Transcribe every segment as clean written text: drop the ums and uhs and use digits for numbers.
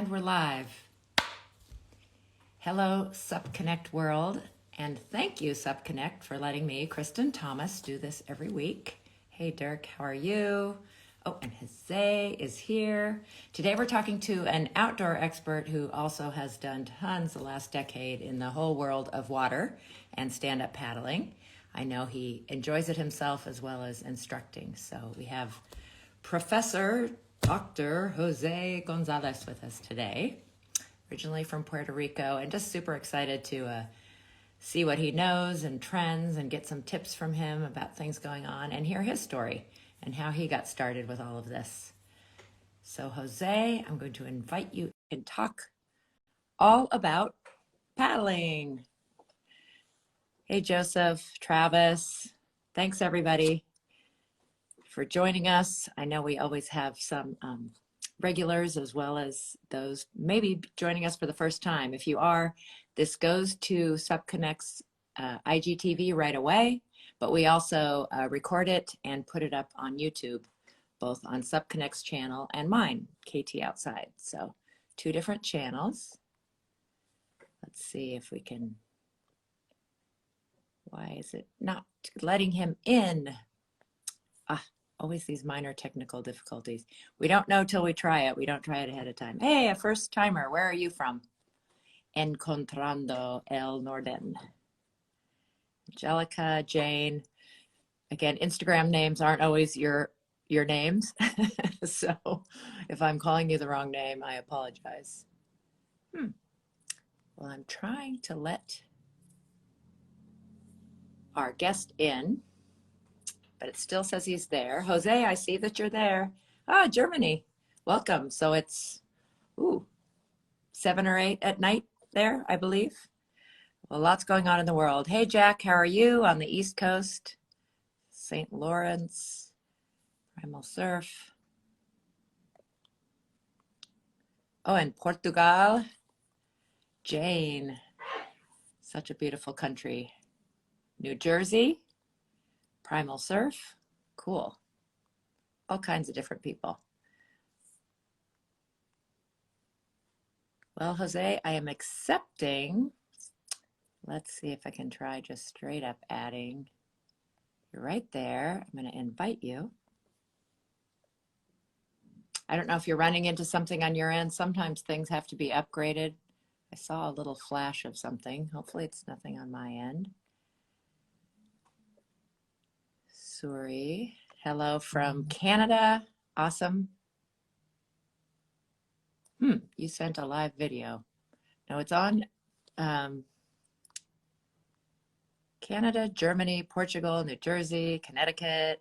And we're live. Hello, Supconnect world, and thank you, Supconnect, for letting me, Kristen Thomas, do this every week. Hey, Dirk, how are you? Oh, and Jose is here. Today we're talking to an outdoor expert who also has done tons the last decade in the whole world of water and stand-up paddling. I know he enjoys it himself as well as instructing. So we have Professor Dr. Jose González with us today, originally from Puerto Rico, and just super excited to see what he knows and trends and get some tips from him about things going on and hear his story and how he got started with all of this. So Jose, I'm going to invite you and talk all about paddling. Hey, Joseph, Travis, thanks everybody for joining us. I know we always have some regulars as well as those maybe joining us for the first time. If you are, this goes to Supconnect's IGTV right away, but we also record it and put it up on YouTube, both on Supconnect's channel and mine, KT Outside. So 2 different channels. Let's see if we can, why is it not letting him in? Always these minor technical difficulties. We don't know till we try it. We don't try it ahead of time. Hey, a first timer, where are you from? Encontrando el Norden. Angelica, Jane. Again, Instagram names aren't always your names. So if I'm calling you the wrong name, I apologize. Well, I'm trying to let our guest in, but it still says he's there. Jose, I see that you're there. Ah, Germany, welcome. So it's 7 or 8 at night there, I believe. Well, lots going on in the world. Hey, Jack, how are you on the East Coast? St. Lawrence, Primal Surf. Oh, and Portugal. Jane, such a beautiful country. New Jersey. Primal Surf, cool. All kinds of different people. Well, Jose, I am accepting. Let's see if I can try just straight up adding. You're right there. I'm going to invite you. I don't know if you're running into something on your end. Sometimes things have to be upgraded. I saw a little flash of something. Hopefully it's nothing on my end. Suri, hello from Canada. Awesome. You sent a live video. No, it's on Canada, Germany, Portugal, New Jersey, Connecticut.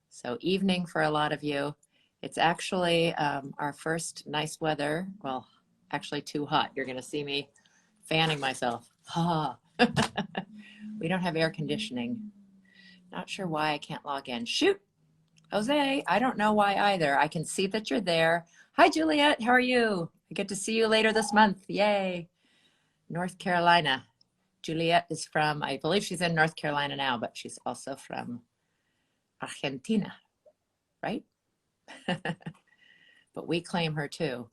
So evening for a lot of you. It's actually our first nice weather. Well, actually too hot. You're going to see me fanning myself. We don't have air conditioning. Not sure why I can't log in. Shoot, Jose, I don't know why either. I can see that you're there. Hi, Juliet, how are you? I get to see you later this month. Yay. North Carolina. Juliet is from, I believe she's in North Carolina now, but she's also from Argentina, right? But we claim her too.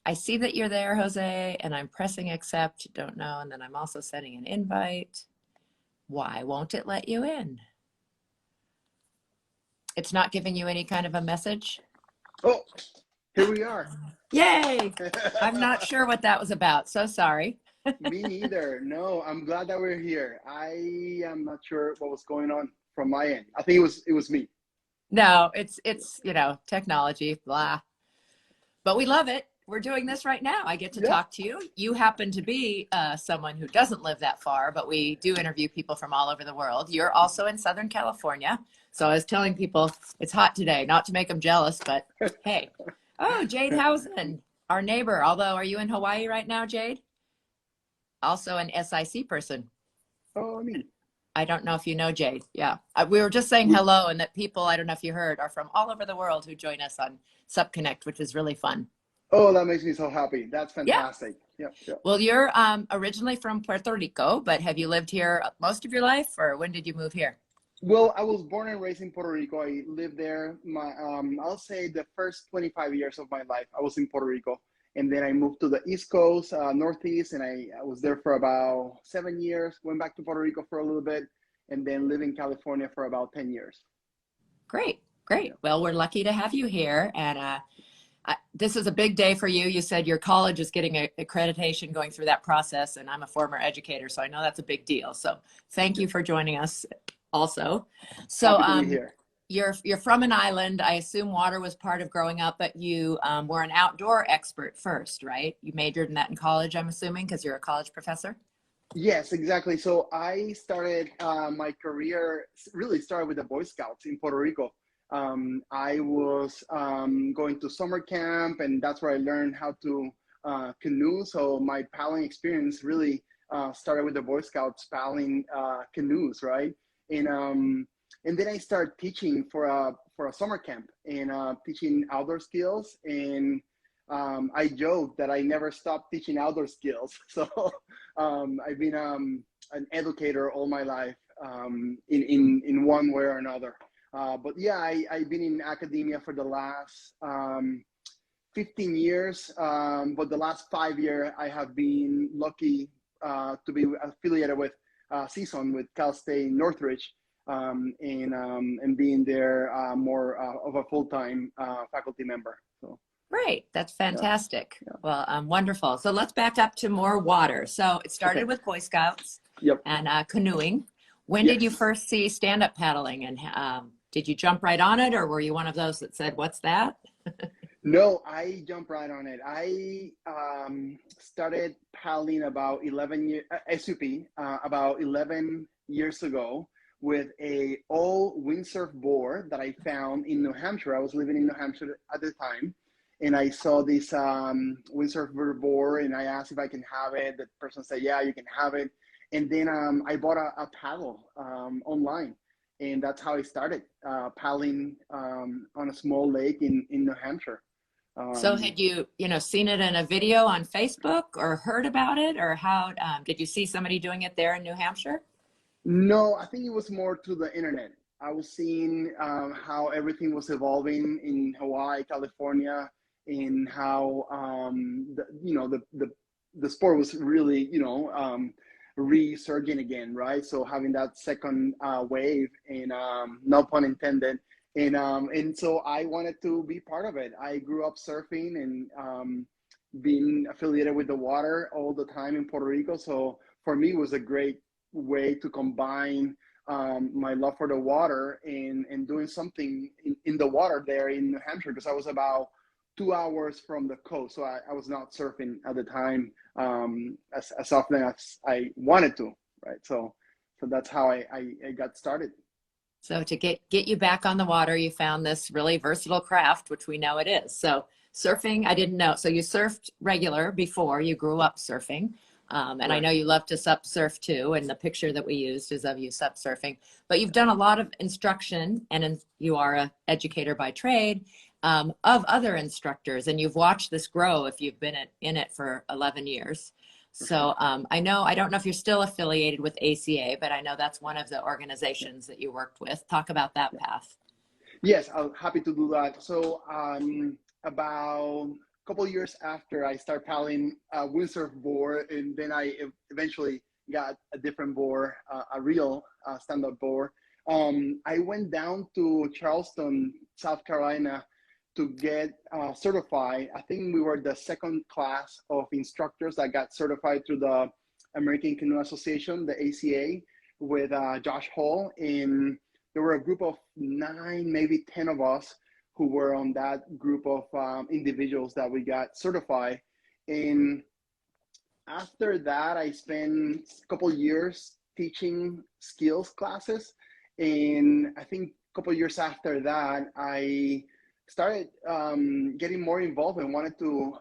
I see that you're there, Jose, and I'm pressing accept, don't know, and then I'm also sending an invite. Why won't it let you in? It's not giving you any kind of a message? Oh, here we are. Yay! I'm not sure what that was about, so sorry. Me neither. No, I'm glad that we're here. I am not sure what was going on from my end. I think it was me. No, it's technology, blah. But we love it. We're doing this right now. I get to talk to you. You happen to be someone who doesn't live that far, but we do interview people from all over the world. You're also in Southern California. So I was telling people it's hot today, not to make them jealous, but hey. Oh, Jade Housen, our neighbor. Although, are you in Hawaii right now, Jade? Also an SIC person. Oh, me. I don't know if you know Jade. Yeah. We were just saying hello, and that people, I don't know if you heard, are from all over the world who join us on Supconnect, which is really fun. Oh, that makes me so happy. That's fantastic. Yeah. Well, you're originally from Puerto Rico, but have you lived here most of your life, or when did you move here? Well, I was born and raised in Puerto Rico. I lived there. I'll say the first 25 years of my life, I was in Puerto Rico. And then I moved to the East Coast, Northeast, and I was there for about 7 years. Went back to Puerto Rico for a little bit, and then lived in California for about 10 years. Great, great. Yeah. Well, we're lucky to have you here. And this is a big day for you. You said your college is getting accreditation, going through that process, and I'm a former educator, so I know that's a big deal. So thank you Yes. for joining us also. So Happy to be here. you're from an island. I assume water was part of growing up, but you were an outdoor expert first, right? You majored in that in college, I'm assuming, because you're a college professor? Yes, exactly. So I started my career, really started with the Boy Scouts in Puerto Rico. I was going to summer camp, and that's where I learned how to canoe. So my paddling experience really started with the Boy Scouts paddling canoes, right? And and then I started teaching for a summer camp and teaching outdoor skills. And I joke that I never stopped teaching outdoor skills. So I've been an educator all my life in one way or another. But yeah, I've been in academia for the last 15 years, but the last 5 years I have been lucky to be affiliated with CSUN with Cal State Northridge, and being there more of a full-time faculty member. So Great. That's yeah, fantastic. yeah. Well, wonderful. So let's back up to more water. So it started Okay. with Boy Scouts Yep. and canoeing. When did you Yes. first see stand-up paddling, and did you jump right on it, or were you one of those that said, "What's that?" No, I jumped right on it. I started paddling about 11 years, SUP, about 11 years ago with a old windsurf board that I found in New Hampshire. I was living in New Hampshire at the time, and I saw this windsurf board, and I asked if I can have it. The person said, "Yeah, you can have it." And then I bought a paddle online, and that's how I started paddling on a small lake in New Hampshire. So Um, had you, seen it in a video on Facebook or heard about it, or how did you see somebody doing it there in New Hampshire? no, I think it was more to the internet. I was seeing how everything was evolving in Hawaii, California, and how the sport was really resurging again, right? So having that second wave, and no pun intended, and so I wanted to be part of it. I grew up surfing and being affiliated with the water all the time in Puerto Rico. So for me, it was a great way to combine my love for the water and doing something in the water there in New Hampshire, because I was about 2 hours from the coast. So I was not surfing at the time as often as I wanted to, right? So that's how I got started. So to get you back on the water, you found this really versatile craft, which we know it is. So surfing, I didn't know. So you surfed regular before you grew up surfing. And I know Correct. you love to sup surf too. And the picture that we used is of you sup surfing. But you've done a lot of instruction, and you are an educator by trade, of other instructors. And you've watched this grow if you've been in it for 11 years. For sure. So I don't know if you're still affiliated with ACA, but I know that's one of the organizations that you worked with. Talk about that Yeah. path. Yes, I'm happy to do that. So about a couple of years after I started paddling a windsurf board, and then I eventually got a different board, a real stand-up board. I went down to Charleston, South Carolina, to get certified. I think we were the second class of instructors that got certified through the American Canoe Association, the ACA, with Josh Hall. And there were a group of 9, maybe 10 of us who were on that group of individuals that we got certified. And after that, I spent a couple years teaching skills classes. And I think a couple years after that, I started getting more involved and wanted to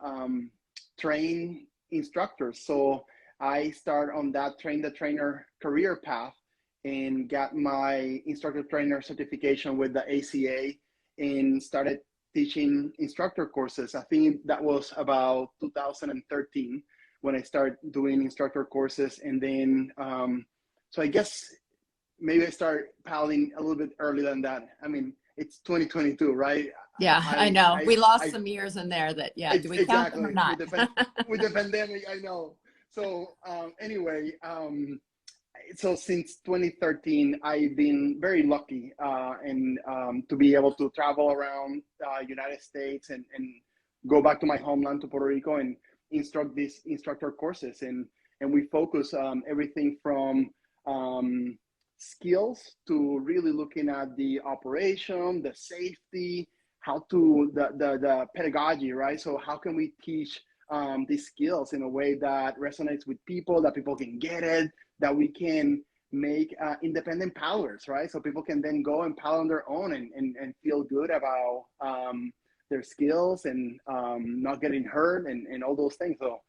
train instructors. So I started on that train the trainer career path and got my instructor trainer certification with the ACA and started teaching instructor courses. I think that was about 2013 when I started doing instructor courses. And then, so I guess maybe I start paddling a little bit earlier than that. I mean, it's 2022, right? Yeah, I I, know. I, We lost I, some years in there that, yeah, do we count them or exactly not? with the pandemic, I know. So anyway, so since 2013, I've been very lucky and to be able to travel around United States and go back to my homeland to Puerto Rico and instruct these instructor courses. And we focus everything from skills to really looking at the operation, the safety, how to the pedagogy, right? So how can we teach these skills in a way that resonates with people, that people can get it, that we can make independent paddlers, right? So people can then go and paddle on their own and feel good about their skills and not getting hurt and all those things. So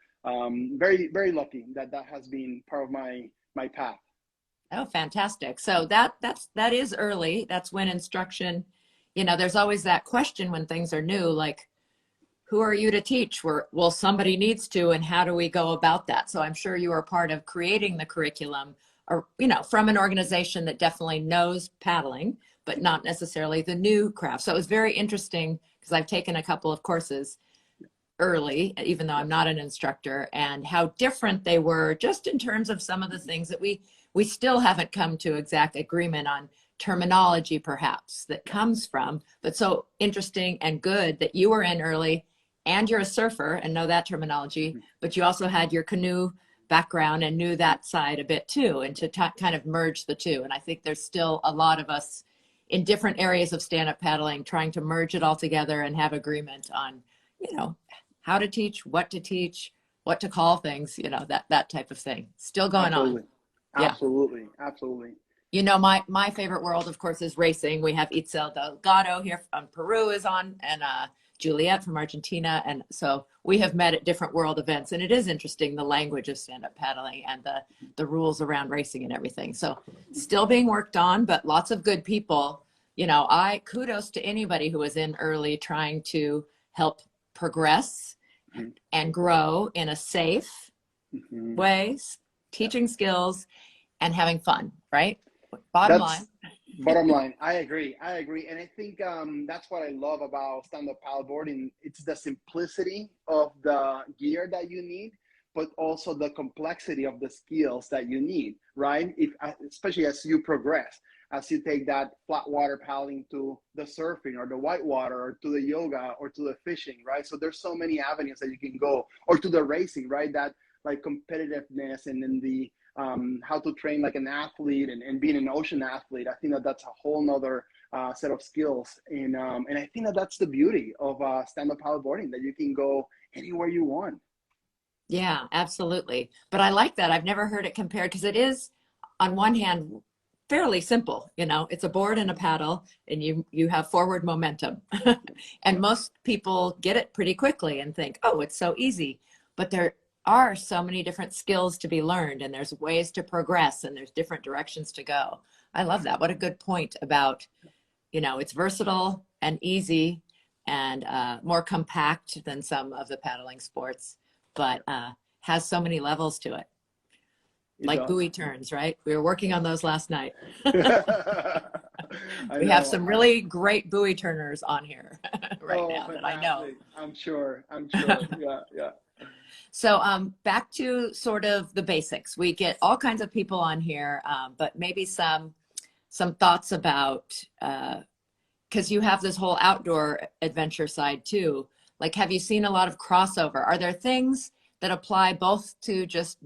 very, very lucky that that has been part of my path. Oh, fantastic. So that is early. That's when instruction, there's always that question when things are new, like, who are you to teach? Well, somebody needs to, and how do we go about that? So I'm sure you are part of creating the curriculum, or from an organization that definitely knows paddling, but not necessarily the new craft. So it was very interesting because I've taken a couple of courses early, even though I'm not an instructor, and how different they were just in terms of some of the things that we still haven't come to exact agreement on terminology perhaps that comes from, but so interesting and good that you were in early and you're a surfer and know that terminology, but you also had your canoe background and knew that side a bit too, and to kind of merge the two. And I think there's still a lot of us in different areas of stand-up paddling trying to merge it all together and have agreement on, how to teach, what to call things, that type of thing. Still going on. Absolutely, Yeah. absolutely, absolutely. My favorite world, of course, is racing. We have Itzel Delgado here from Peru is on, and Juliet from Argentina. And so we have met at different world events. And it is interesting, the language of stand-up paddling and the rules around racing and everything. So still being worked on, but lots of good people. I kudos to anybody who was in early trying to help progress and grow in a safe way, teaching skills and having fun, right? Bottom line. That's bottom line. I agree. I agree. And I think that's what I love about stand-up paddleboarding. It's the simplicity of the gear that you need, but also the complexity of the skills that you need, right? Especially as you progress, as you take that flat water paddling to the surfing or the whitewater or to the yoga or to the fishing, right? So there's so many avenues that you can go, or to the racing, right? That like competitiveness and then the how to train like an athlete and being an ocean athlete. I think that that's a whole nother set of skills. And I think that that's the beauty of stand-up paddleboarding, that you can go anywhere you want. Yeah, absolutely. But I like that. I've never heard it compared because it is, on one hand, fairly simple. It's a board and a paddle, and you have forward momentum. And most people get it pretty quickly and think, oh, it's so easy. But there are so many different skills to be learned, and there's ways to progress, and there's different directions to go. I love that. What a good point about, it's versatile and easy and more compact than some of the paddling sports, but has so many levels to it. Like buoy turns, right? We were working on those last night. We have some really great buoy turners on here right now fantastic. that I know. I'm sure. Yeah, yeah. So back to sort of the basics. We get all kinds of people on here, but maybe some thoughts about, because you have this whole outdoor adventure side too. Like, have you seen a lot of crossover? Are there things that apply both to just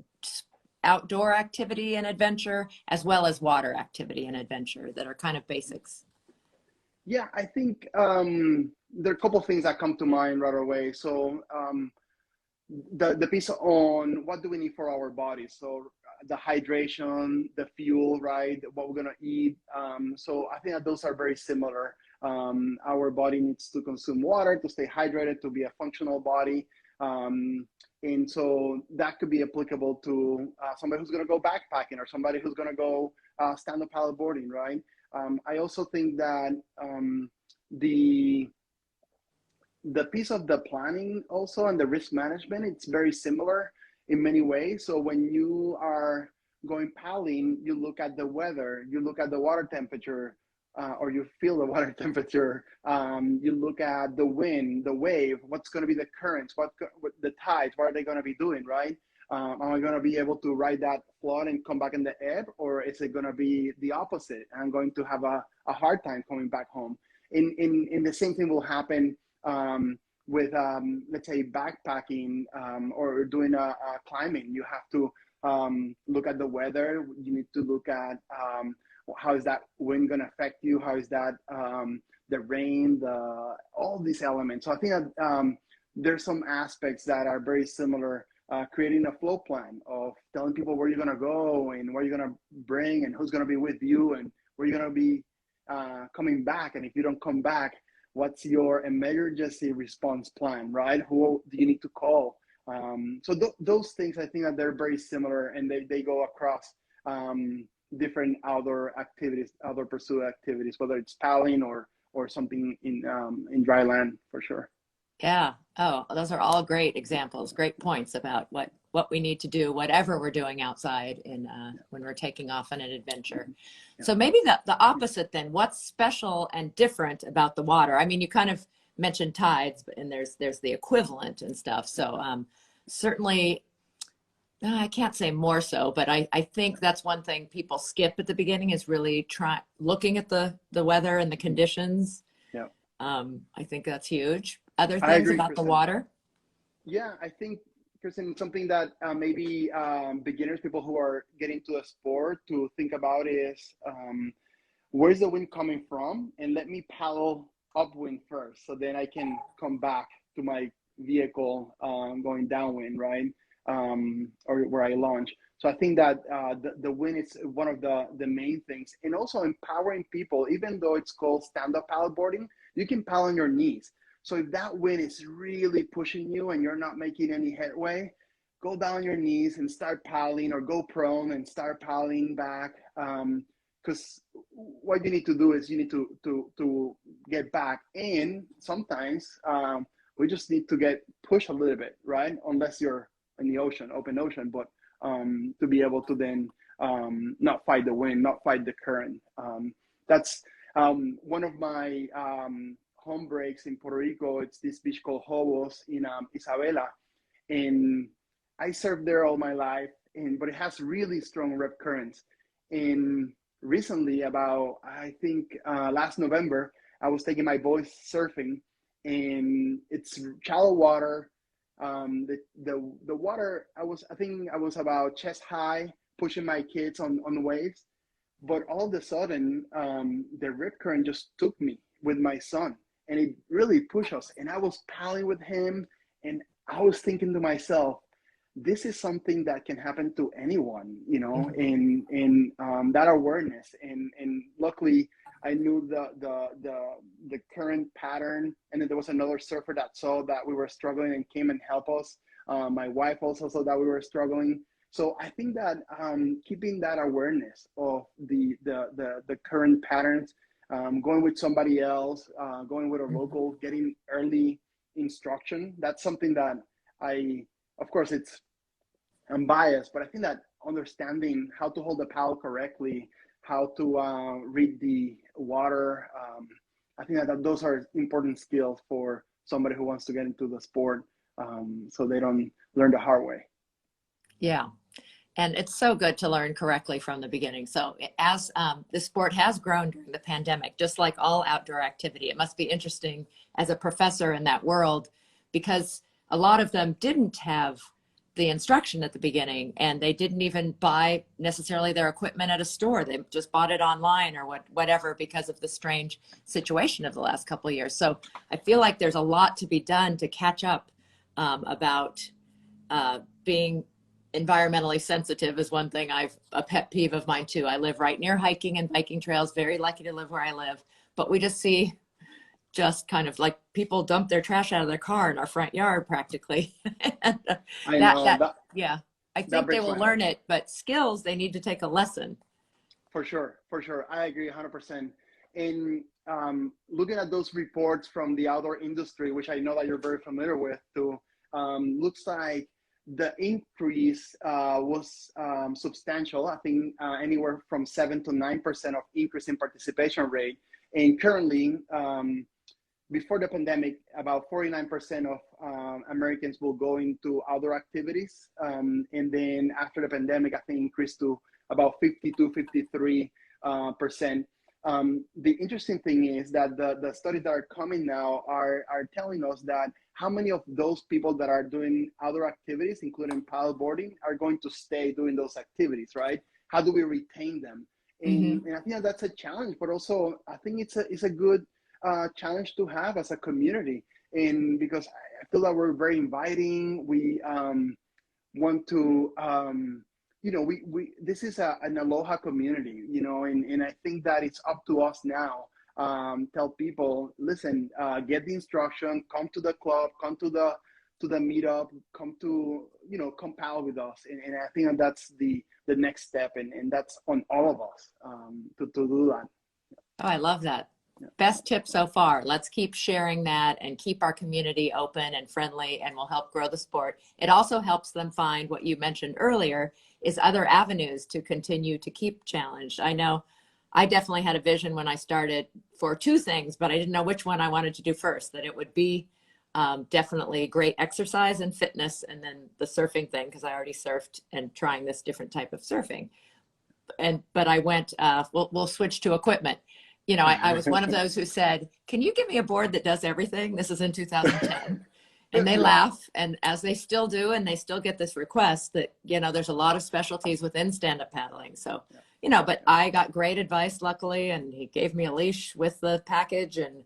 outdoor activity and adventure as well as water activity and adventure that are kind of basics? Yeah, I think there are a couple of things that come to mind right away. So the piece on what do we need for our bodies. So the hydration, the fuel, right? What we're gonna eat. So I think that those are very similar. Our body needs to consume water to stay hydrated, to be a functional body. And so that could be applicable to somebody who's gonna go backpacking or somebody who's gonna go stand-up paddleboarding, right? I also think that the piece of the planning also and the risk management, it's very similar in many ways. So when you are going paddling, you look at the weather, you look at the water temperature, or you feel the water temperature. You look at the wind, the wave, what's going to be the currents, what the tides, what are they going to be doing, right? Am I going to be able to ride that flood and come back in the ebb, or is it going to be the opposite? I'm going to have a hard time coming back home. In the same thing will happen with, let's say, backpacking or doing a climbing. You have to look at the weather. You need to look at how is that wind going to affect you? How is that the rain, all these elements. So I think that there's some aspects that are very similar. Creating a flow plan of telling people where you're going to go and what you're going to bring and who's going to be with you and where you're going to be coming back. And if you don't come back, what's your emergency response plan, right? Who do you need to call? So those things, I think that they're very similar, and they go across different outdoor activities, outdoor pursuit activities, whether it's paddling or something in dry land, for sure. Yeah. Oh, those are all great examples, great points about what we need to do, whatever we're doing outside when we're taking off on an adventure. Yeah. So maybe the opposite then, what's special and different about the water? I mean, you kind of mentioned tides, and there's the equivalent and stuff. So certainly, I can't say more so, but I think that's one thing people skip at the beginning is really looking at the weather and the conditions. Yeah. I think that's huge. Other I things agree, about Kristen. the water? Yeah, I think, Kristen, something that maybe beginners, people who are getting to a sport, to think about is where's the wind coming from? And let me paddle upwind first, so then I can come back to my vehicle going downwind, right? Or where I launch. So I think that the wind is one of the main things. And also empowering people, even though it's called stand-up paddleboarding, you can paddle on your knees. So if that wind is really pushing you and you're not making any headway, go down on your knees and start paddling, or go prone and start paddling back. Because what you need to do is you need to get back. And sometimes we just need to get pushed a little bit, right? Unless you're in the ocean, open ocean, but to be able to then not fight the wind, not fight the current. That's one of my home breaks in Puerto Rico. It's this beach called Hobos in Isabela, and I surfed there all my life. But it has really strong rip currents. And recently, about I think last November, I was taking my boys surfing, and it's shallow water. The water, I think I was about chest high, pushing my kids on the waves. But all of a sudden, the rip current just took me with my son, and it really pushed us. And I was paddling with him, and I was thinking to myself, this is something that can happen to anyone, you know, in that awareness. And luckily, I knew the current pattern, and then there was another surfer that saw that we were struggling and came and helped us. My wife also saw that we were struggling. So I think that keeping that awareness of the current patterns, going with somebody else, going with a local, getting early instruction, that's something that of course, I'm biased, but I think that understanding how to hold the paddle correctly, how to read the water, I think that those are important skills for somebody who wants to get into the sport, so they don't learn the hard way. Yeah. And it's so good to learn correctly from the beginning. So as the sport has grown during the pandemic, just like all outdoor activity, it must be interesting as a professor in that world, because a lot of them didn't have the instruction at the beginning, and they didn't even buy necessarily their equipment at a store. They just bought it online or whatever, because of the strange situation of the last couple of years. So I feel like there's a lot to be done to catch up about being environmentally sensitive is one thing. A pet peeve of mine too. I live right near hiking and biking trails, very lucky to live where I live, but we just see just kind of like people dump their trash out of their car in our front yard practically. And, I know that. Yeah, I think they will learn it, but skills, they need to take a lesson. For sure. I agree 100%. In looking at those reports from the outdoor industry, which I know that you're very familiar with too, looks like the increase was substantial. I think anywhere from 7 to 9% of increase in participation rate. And currently, before the pandemic, about 49% of Americans will go into outdoor activities. And then after the pandemic, I think increased to about 52, 53%. The interesting thing is that the studies that are coming now are telling us that how many of those people that are doing other activities, including paddleboarding, are going to stay doing those activities, right? How do we retain them? And I think that's a challenge, but also I think it's a good challenge to have as a community. And because I feel that we're very inviting, we want to, this is an aloha community, and I think that it's up to us now. Tell people, listen, get the instruction, come to the club, come to the meetup, come paddle with us. And I think that's the next step. And that's on all of us to do that. Oh, I love that. Best tip so far. Let's keep sharing that and keep our community open and friendly, and we'll help grow the sport. It also helps them find what you mentioned earlier is other avenues to continue to keep challenged. I know I definitely had a vision when I started for two things, but I didn't know which one I wanted to do first, that it would be definitely great exercise and fitness, and then the surfing thing, because I already surfed and trying this different type of surfing. But I went, we'll switch to equipment. I was one of those who said, can you give me a board that does everything? This is in 2010. And they laugh, and as they still do, and they still get this request that, there's a lot of specialties within stand-up paddling. So, but I got great advice, luckily, and he gave me a leash with the package and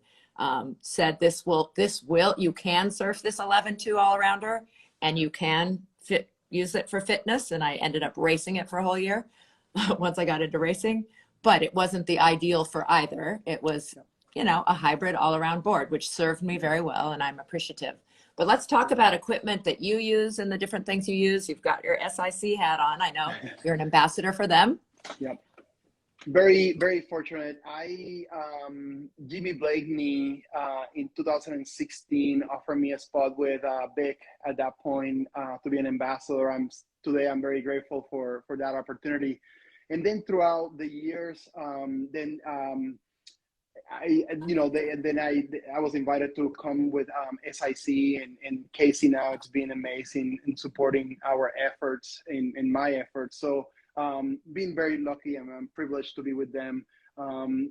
said, you can surf this 11.2 all-arounder, and you can use it for fitness. And I ended up racing it for a whole year once I got into racing. But it wasn't the ideal for either. It was, a hybrid all-around board, which served me very well, and I'm appreciative. But let's talk about equipment that you use and the different things you use. You've got your SIC hat on. I know you're an ambassador for them. Yep. Very, very fortunate. Jimmy Blakeney in 2016 offered me a spot with Vic at that point to be an ambassador. Today I'm very grateful for that opportunity. And then throughout the years, I was invited to come with SIC and Casey. Now it's been amazing in supporting our efforts and my efforts. So being very lucky, and I'm privileged to be with them.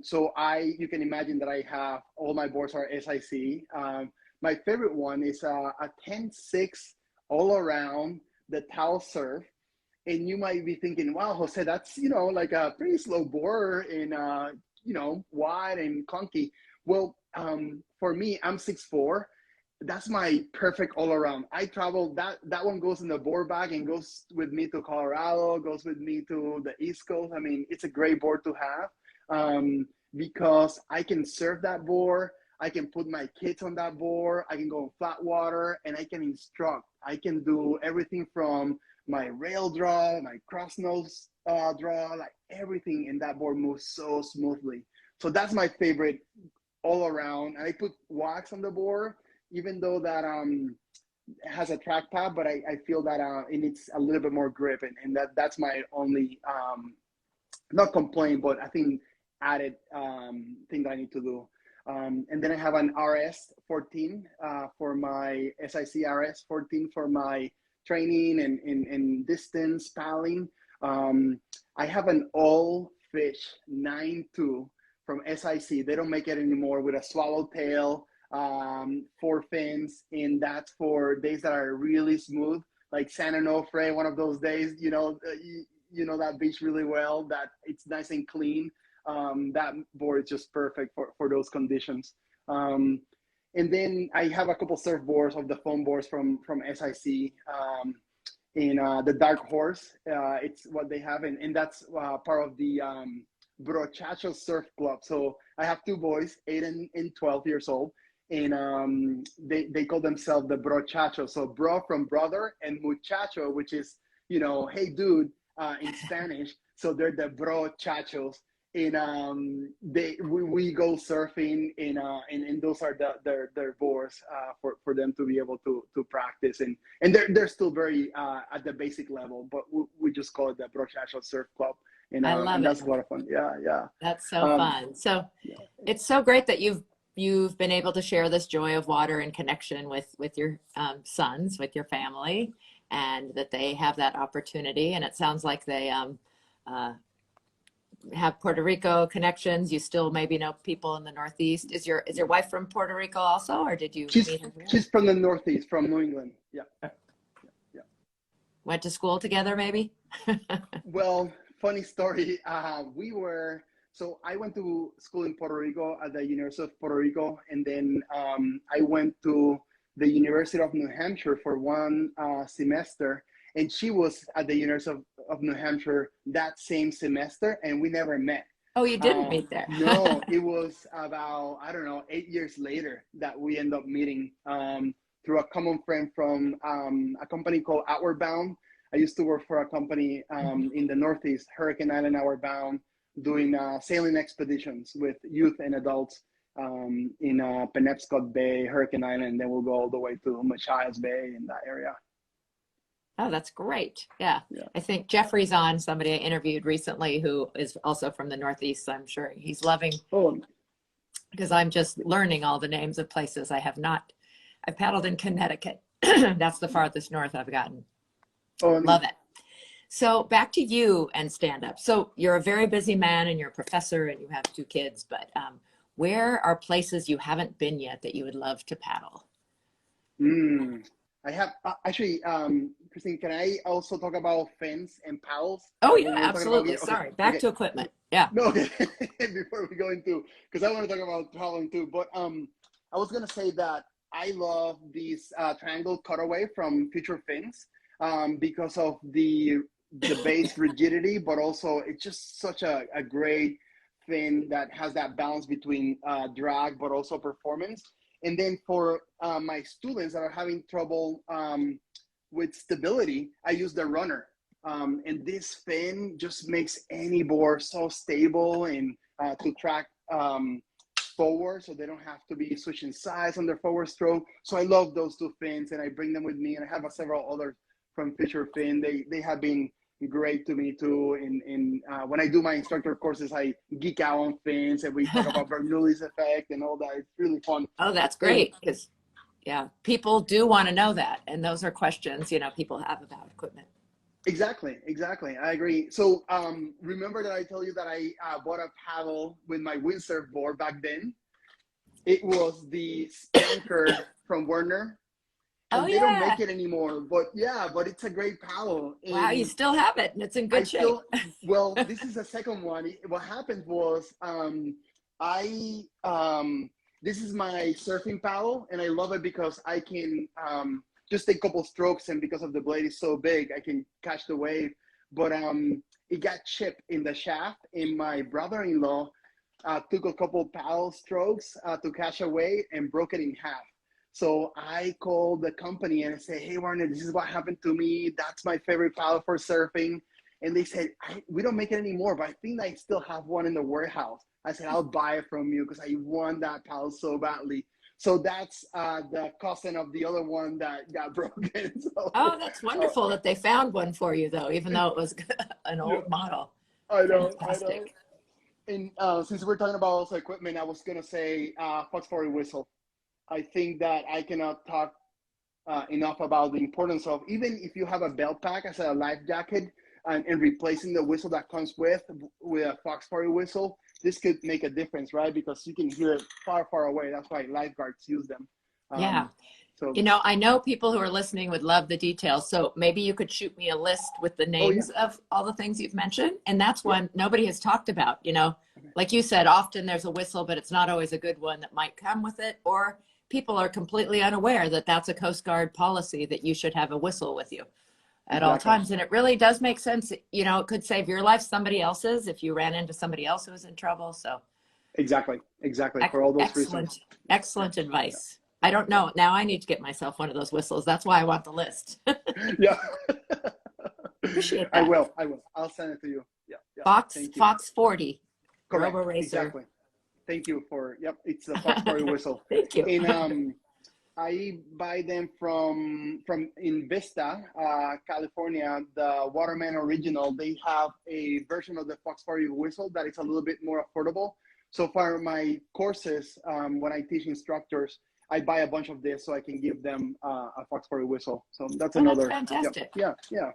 So you can imagine that I have all my boards are SIC. My favorite one is a 10.6 all around the towel surf. And you might be thinking, wow, Jose, that's, like a pretty slow board and, wide and clunky. Well, for me, I'm 6'4". That's my perfect all around. I travel, that one goes in the board bag and goes with me to Colorado, goes with me to the East Coast. I mean, it's a great board to have because I can surf that board. I can put my kids on that board. I can go in flat water and I can instruct. I can do everything from my rail draw, my cross nose draw, like everything in that board moves so smoothly. So that's my favorite all around. And I put wax on the board, even though that has a track pad, but I feel that it needs a little bit more grip, and that's my only, not complaint, but I think added thing that I need to do. And then I have an RS14 for my SIC RS14 for my training and distance paddling. I have an all fish 9.2 from SIC. They don't make it anymore, with a swallowtail, 4 fins, and that's for days that are really smooth, like San Onofre, one of those days, you know that beach really well, that it's nice and clean. That board is just perfect for those conditions. And then I have a couple surfboards of the foam boards from SIC in the Dark Horse. It's what they have, and that's part of the Brochacho Surf Club. So I have 2 boys, 8 and 12 years old, and they call themselves the Brochacho. So bro from brother, and muchacho, which is, hey dude, in Spanish. So they're the Brochachos. and we go surfing, and those are their boards for them to be able to practice, and they're still very at the basic level, but we just call it the Brochasho Surf Club, I love and it. that's a lot of fun. Yeah. That's so fun. So Yeah. it's so great that you've been able to share this joy of water and connection with your sons, with your family, and that they have that opportunity. And it sounds like they have Puerto Rico connections. You still maybe know people in the Northeast. Is your wife from Puerto Rico also, or did you meet her here? She's from the Northeast, from New England. Yeah. Went to school together, maybe? Well, funny story. So I went to school in Puerto Rico at the University of Puerto Rico, and then I went to the University of New Hampshire for one semester, and she was at the University of New Hampshire that same semester, and we never met. Oh, you didn't meet there? No, it was about, I don't know, 8 years later that we end up meeting through a common friend from a company called Outward Bound. I used to work for a company in the Northeast, Hurricane Island Outward Bound, doing sailing expeditions with youth and adults in Penobscot Bay, Hurricane Island, and then we'll go all the way to Machias Bay in that area. Oh, that's great. Yeah. I think Jeffrey's on, somebody I interviewed recently who is also from the Northeast. So I'm sure he's loving, because I'm just learning all the names of places I have not. I've paddled in Connecticut. That's the farthest north I've gotten. Love it. So back to you and stand-up. So you're a very busy man and you're a professor and you have 2 kids, but where are places you haven't been yet that you would love to paddle? I have actually, Christine, can I also talk about fins and paddles? Oh yeah, absolutely. Sorry, back to equipment. Yeah. No, okay. Before we go into, because I want to talk about paddling too, but I was gonna say that I love these triangle cutaway from Future Fins because of the base rigidity, but also it's just such a great fin that has that balance between drag but also performance. And then for my students that are having trouble with stability, I use the runner. And this fin just makes any board so stable and to track forward, so they don't have to be switching sides on their forward stroke. So I love those 2 fins, and I bring them with me. And I have several others from Fisher Fin. They have been great to me too. And when I do my instructor courses, I geek out on fins, and we talk about Bernoulli's effect and all that. It's really fun. Oh, that's great, because people do want to know that, and those are questions people have about equipment. Exactly. I agree. So remember that I told you that I bought a paddle with my windsurf board back then? It was the Spanker from Werner. And they don't make it anymore, but it's a great paddle. And wow, you still have it, and it's in good shape. Well, this is the second one. What happened was this is my surfing paddle, and I love it because I can just take a couple strokes, and because of the blade is so big, I can catch the wave. But it got chipped in the shaft, and my brother-in-law took a couple paddle strokes to catch a wave and broke it in half. So I called the company and I said, hey, Warner, this is what happened to me. That's my favorite paddle for surfing. And they said, we don't make it anymore, but I think I still have one in the warehouse. I said, I'll buy it from you because I want that paddle so badly. So that's the cousin of the other one that got broken. So, that's wonderful that they found one for you, though, even though it was an old model. I know. And since we're talking about also equipment, I was going to say Fox 40 whistle. I think that I cannot talk enough about the importance of, even if you have a belt pack as a life jacket and replacing the whistle that comes with a Fox 40 whistle, this could make a difference, right? Because you can hear it far, far away. That's why lifeguards use them. So, I know people who are listening would love the details. So maybe you could shoot me a list with the names of all the things you've mentioned. And that's one nobody has talked about, like you said, often there's a whistle, but it's not always a good one that might come with it, or people are completely unaware that that's a Coast Guard policy that you should have a whistle with you at all times. And it really does make sense. It could save your life, somebody else's, if you ran into somebody else who was in trouble. So exactly. For all those reasons. Excellent advice. I don't know. Now I need to get myself one of those whistles. That's why I want the list. Yeah. Appreciate that. I will. I'll send it to you. Yeah. Fox 40. Correct. Robo Racer. Exactly. Thank you for, yep, it's the Foxbury whistle. Thank you. And I buy them from in Vista, California, the Waterman Original. They have a version of the Foxbury whistle that is a little bit more affordable. So for my courses, when I teach instructors, I buy a bunch of this so I can give them a Foxbury whistle. So that's another. That's fantastic. Yep, yeah.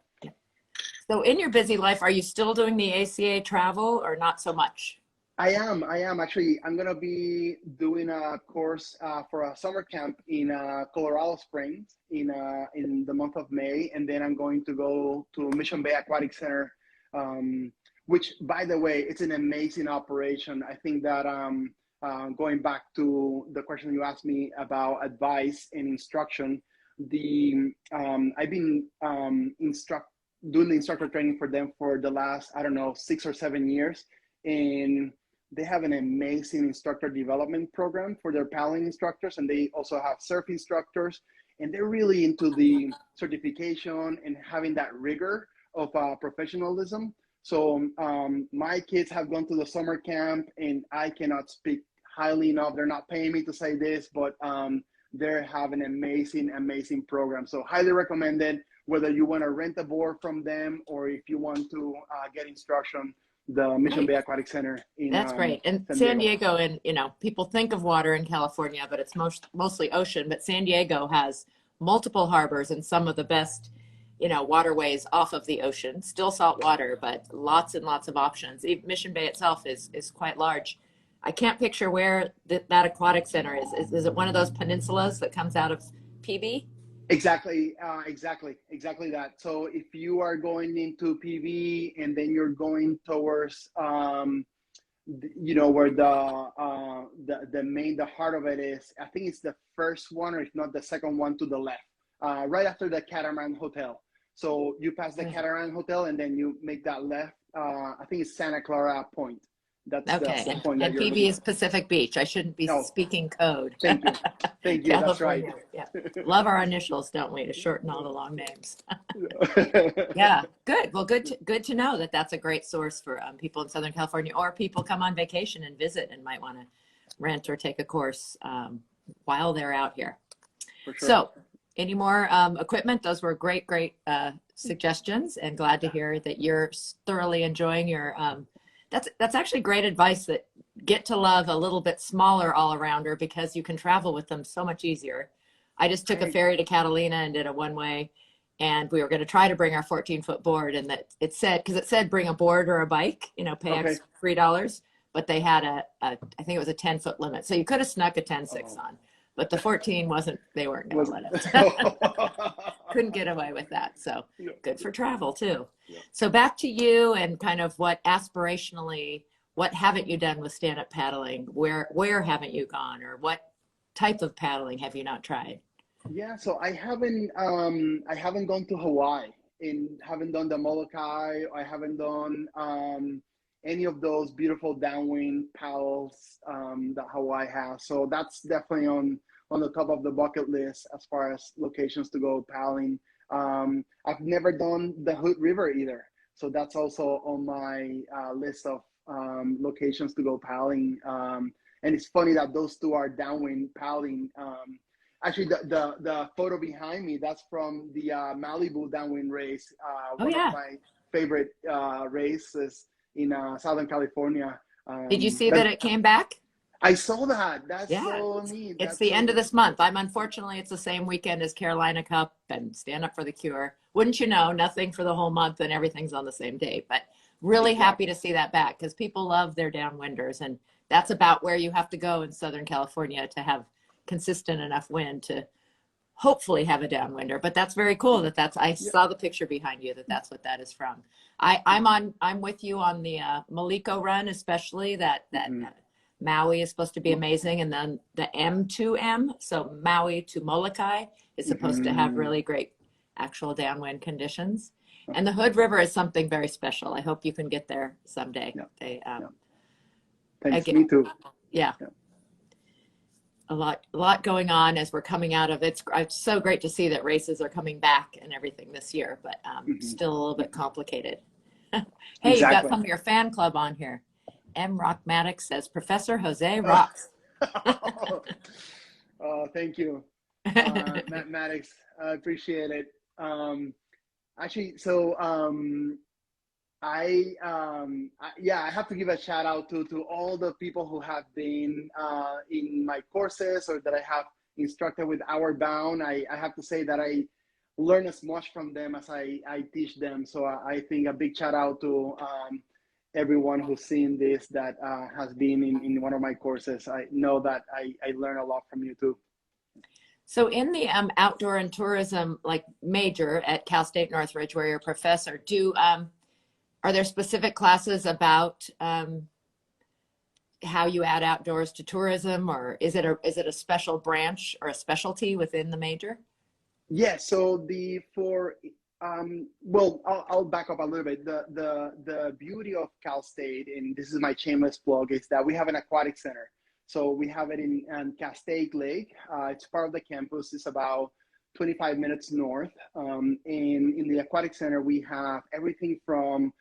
So in your busy life, are you still doing the ACA travel or not so much? I am actually. I'm gonna be doing a course for a summer camp in Colorado Springs in the month of May, and then I'm going to go to Mission Bay Aquatic Center, which, by the way, it's an amazing operation. I think that going back to the question you asked me about advice and instruction, I've been doing the instructor training for them for the last, I don't know, 6 or 7 years, and they have an amazing instructor development program for their paddling instructors, and they also have surf instructors, and they're really into the certification and having that rigor of professionalism. So my kids have gone to the summer camp, and I cannot speak highly enough. They're not paying me to say this, but they have an amazing program. So highly recommended, whether you want to rent a board from them or if you want to get instruction. The Mission Bay Aquatic Center in That's great. And San Diego, and people think of water in California, but it's mostly ocean. But San Diego has multiple harbors and some of the best, waterways off of the ocean. Still salt water, but lots and lots of options. Even Mission Bay itself is quite large. I can't picture where that aquatic center is. Is it one of those peninsulas that comes out of PB? Exactly that. So if you are going into PV and then you're going towards, where the heart of it is, I think it's the first one, or if not the second one to the left, right after the Catamaran Hotel. So you pass the Catamaran Hotel and then you make that left. I think it's Santa Clara Point. That's okay. The point and PB is Pacific Beach. I shouldn't be speaking code. Thank you. That's right. Yeah. Love our initials, don't we, to shorten all the long names. Yeah, good. Well, good to know that that's a great source for people in Southern California, or people come on vacation and visit and might want to rent or take a course while they're out here. For sure. So any more equipment? Those were great suggestions, and glad to hear that you're thoroughly enjoying your that's actually great advice, that get to love a little bit smaller all-arounder because you can travel with them so much easier. I just took a ferry to Catalina and did a one-way, and we were going to try to bring our 14-foot board, and that it said bring a board or a bike, pay extra $3, but they had I think it was a 10-foot limit. So you could have snuck a 10.6 on, but the 14 they weren't going to let us. Couldn't get away with that. So good for travel too. Yeah. So back to you, and kind of what aspirationally, what haven't you done with stand-up paddling? Where haven't you gone, or what type of paddling have you not tried? Yeah, so I haven't gone to Hawaii, and haven't done the Molokai. I haven't done any of those beautiful downwind paddles that Hawaii has. So that's definitely on the top of the bucket list as far as locations to go paddling. I've never done the Hood River either. So that's also on my list of locations to go paddling. And it's funny that those two are downwind paddling. Actually, the photo behind me, that's from the Malibu downwind race. One of my favorite races in Southern California. Did you see that it came back? I saw that. That's so neat. It's the end of this month. Unfortunately, it's the same weekend as Carolina Cup and Stand Up for the Cure. Wouldn't you know, nothing for the whole month and everything's on the same date. But really happy to see that back, because people love their downwinders. And that's about where you have to go in Southern California to have consistent enough wind to hopefully have a downwinder. But that's very cool I saw the picture behind you, that's what that is from. I'm with you on the Maliko run, especially that Maui is supposed to be amazing, and then the M2M, so Maui to Molokai, is supposed to have really great actual downwind conditions. And the Hood River is something very special. I hope you can get there someday. Thanks. Me too. Yeah. A lot going on as we're coming out of it. It's so great to see that races are coming back and everything this year, but still a little bit complicated. Hey, you've got some of your fan club on here. M. Rockmatic says, Professor Jose rocks. Thank you, Maddox. I appreciate it. Actually, so yeah, I have to give a shout out to all the people who have been in my courses or that I have instructed with Outward Bound. I have to say that I learn as much from them as I teach them. So I think a big shout out to everyone who's seen this that has been in one of my courses. I know that I learn a lot from you too. So in the outdoor and tourism like major at Cal State Northridge, where you're a professor, are there specific classes about how you add outdoors to tourism, or is it a special branch or a specialty within the major? Yeah, so well, I'll back up a little bit. The beauty of Cal State, and this is my shameless plug, is that we have an aquatic center. So we have it in Castaic Lake. It's part of the campus. It's about 25 minutes north. And in the aquatic center, we have everything from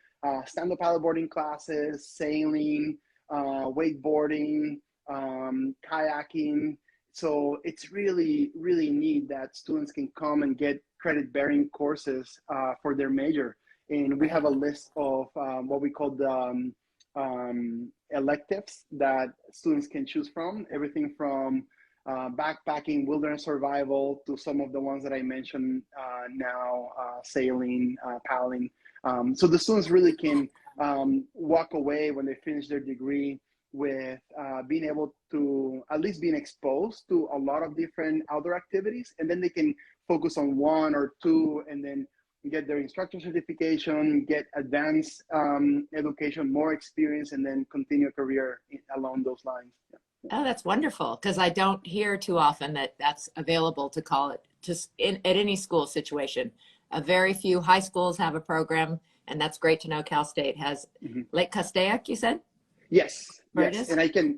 stand-up paddleboarding classes, sailing, wakeboarding, kayaking. So it's really, really neat that students can come and get credit-bearing courses for their major. And we have a list of what we call the electives that students can choose from, everything from backpacking, wilderness survival, to some of the ones that I mentioned now, sailing, paddling. So the students really can walk away when they finish their degree with being able to at least being exposed to a lot of different outdoor activities, and then they can focus on one or two and then get their instructor certification, get advanced education, more experience, and then continue a career along those lines. Yeah. Oh, that's wonderful, because I don't hear too often that that's available to call it just at any school situation. Very few high schools have a program, and that's great to know Cal State has. Lake Castaic, you said? Yes, Where yes, and I can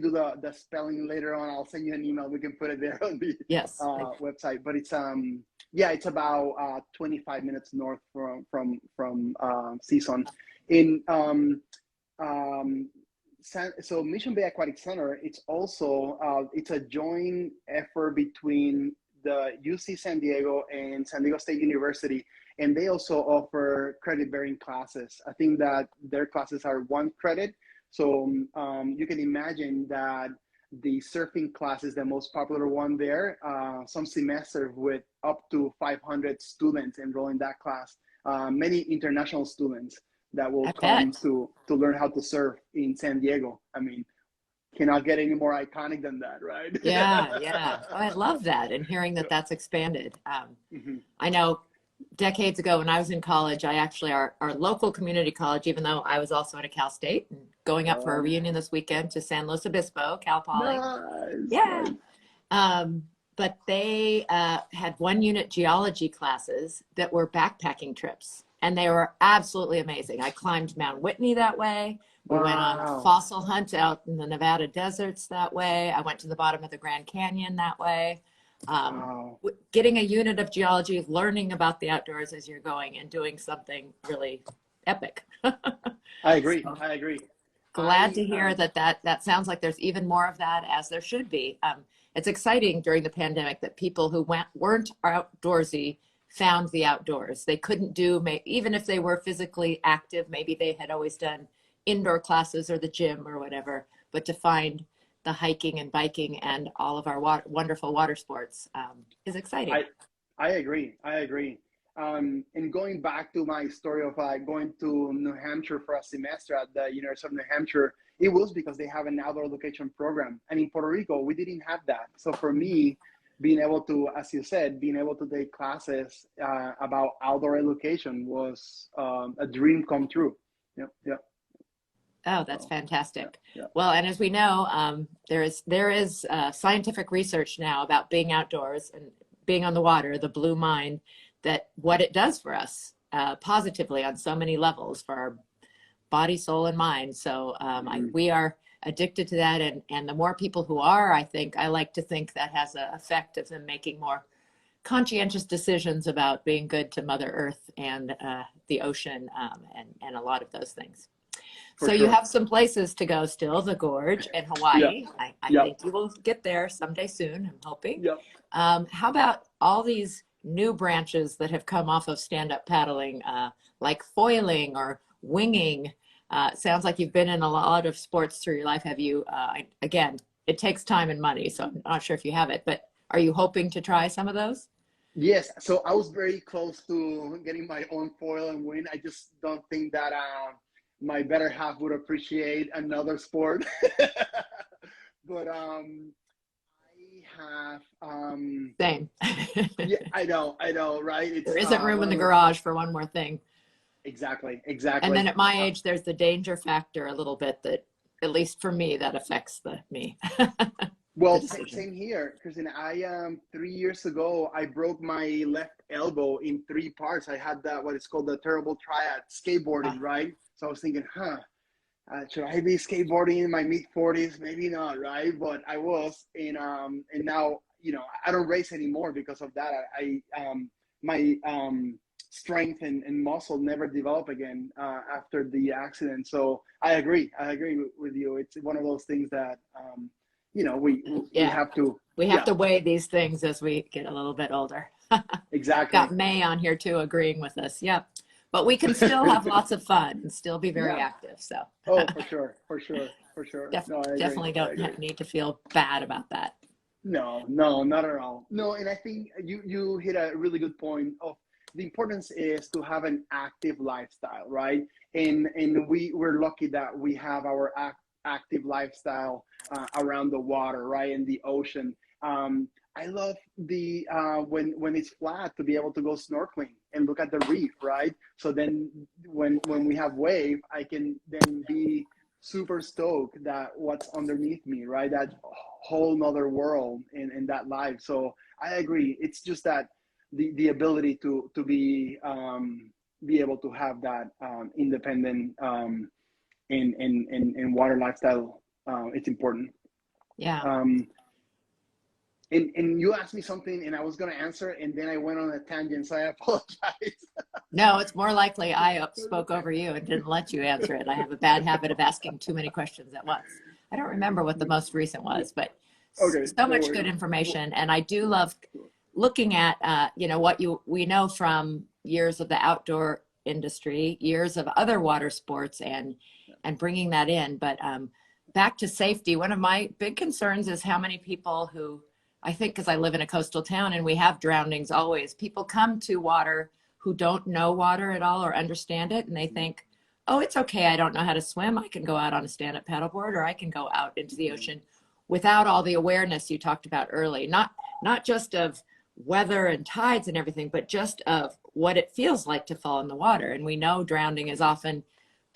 do the spelling later on. I'll send you an email. We can put it there on the website. But it's yeah, it's about 25 minutes north from Season. In so Mission Bay Aquatic Center, it's also it's a joint effort between the UC San Diego and San Diego State University, and they also offer credit-bearing classes. I think that their classes are 1 credit. So you can imagine that the surfing class is the most popular one there. Some semester with up to 500 students enroll in that class. Many international students that will come to learn how to surf in San Diego. I mean, cannot get any more iconic than that, right? Yeah, yeah. Oh, I love that. And hearing that that's expanded. I know decades ago when I was in college, I actually, our local community college, even though I was also at a Cal State, and going up for a reunion this weekend to San Luis Obispo, Cal Poly. Nice, yeah. Nice. But they had 1 unit geology classes that were backpacking trips, and they were absolutely amazing. I climbed Mount Whitney that way. We went on a fossil hunt out in the Nevada deserts that way. I went to the bottom of the Grand Canyon that way. Getting a unit of geology, learning about the outdoors as you're going, and doing something really epic. I agree. So, I agree. Glad to hear that sounds like there's even more of that, as there should be. It's exciting during the pandemic that people who weren't outdoorsy found the outdoors. They couldn't do, even if they were physically active, maybe they had always done indoor classes or the gym or whatever, but to find the hiking and biking and all of our wonderful water sports is exciting. I agree. I agree. And going back to my story of going to New Hampshire for a semester at the University of New Hampshire, it was because they have an outdoor education program. And in Puerto Rico, we didn't have that. So for me, being able to, as you said, being able to take classes about outdoor education was a dream come true. Yep. Yep. Oh, that's fantastic. Yeah. Well, and as we know, there is scientific research now about being outdoors and being on the water, the blue mind, that what it does for us positively on so many levels for our body, soul, and mind. So we are addicted to that. And the more people who are, I like to think that has an effect of them making more conscientious decisions about being good to Mother Earth and the ocean and a lot of those things. for So you sure. have some places to go still, the Gorge and Yeah. Hawaii. I Yep. think you will get there someday soon, I'm hoping. Yep. How about all these new branches that have come off of stand-up paddling, like foiling or winging? Sounds like you've been in a lot of sports through your life. Have you, again, it takes time and money, so I'm not sure if you have it, but are you hoping to try some of those? Yes. So I was very close to getting my own foil and win. I just don't think that my better half would appreciate another sport. But I have Same. yeah, I know, right? There It's isn't room one in of the those garage for one more thing. exactly, And then exactly. at my age, there's the danger factor a little bit that, at least for me, that affects me, the Well, decision. same here, Christina. I 3 years ago, I broke my left elbow in three parts. I had that what is called the terrible triad skateboarding, Uh, right? So I was thinking, should I be skateboarding in my mid 40s? Maybe not, right? But I was, and now I don't race anymore because of that. My strength and muscle never develop again after the accident. So I agree with you. It's one of those things that we yeah, have to, we have yeah, to weigh these things as we get a little bit older. Got exactly, May on here too, agreeing with us. Yep. But we can still have lots of fun and still be very yeah. active. So Oh, for sure, for sure, for sure. No, I agree, definitely I don't agree. need to feel bad about that. No, no, not at all. No, and I think you hit a really good point of the importance is to have an active lifestyle, right? And we're lucky that we have our active lifestyle around the water, right, in the ocean. I love the when it's flat to be able to go snorkeling and look at the reef, right? So then when we have wave, I can then be super stoked that what's underneath me, right? That whole nother world in that life. So I agree. It's just that the ability to be able to have that independent in water lifestyle, it's important. Yeah. Um, and you asked me something and I was going to answer and then I went on a tangent, so I apologize. No, it's more likely I spoke over you and didn't let you answer it. I have a bad habit of asking too many questions at once. I don't remember what the most recent was, but Okay, so no much good worries. Well, information. And I do love looking at, what we know from years of the outdoor industry, years of other water sports, and bringing that in. But back to safety, one of my big concerns is how many people who, I think because I live in a coastal town and we have drownings always, people come to water who don't know water at all or understand it, and they think, oh, it's okay, I don't know how to swim, I can go out on a stand-up paddleboard, or I can go out into the ocean, without all the awareness you talked about early, not just of weather and tides and everything, but just of what it feels like to fall in the water. And we know drowning is often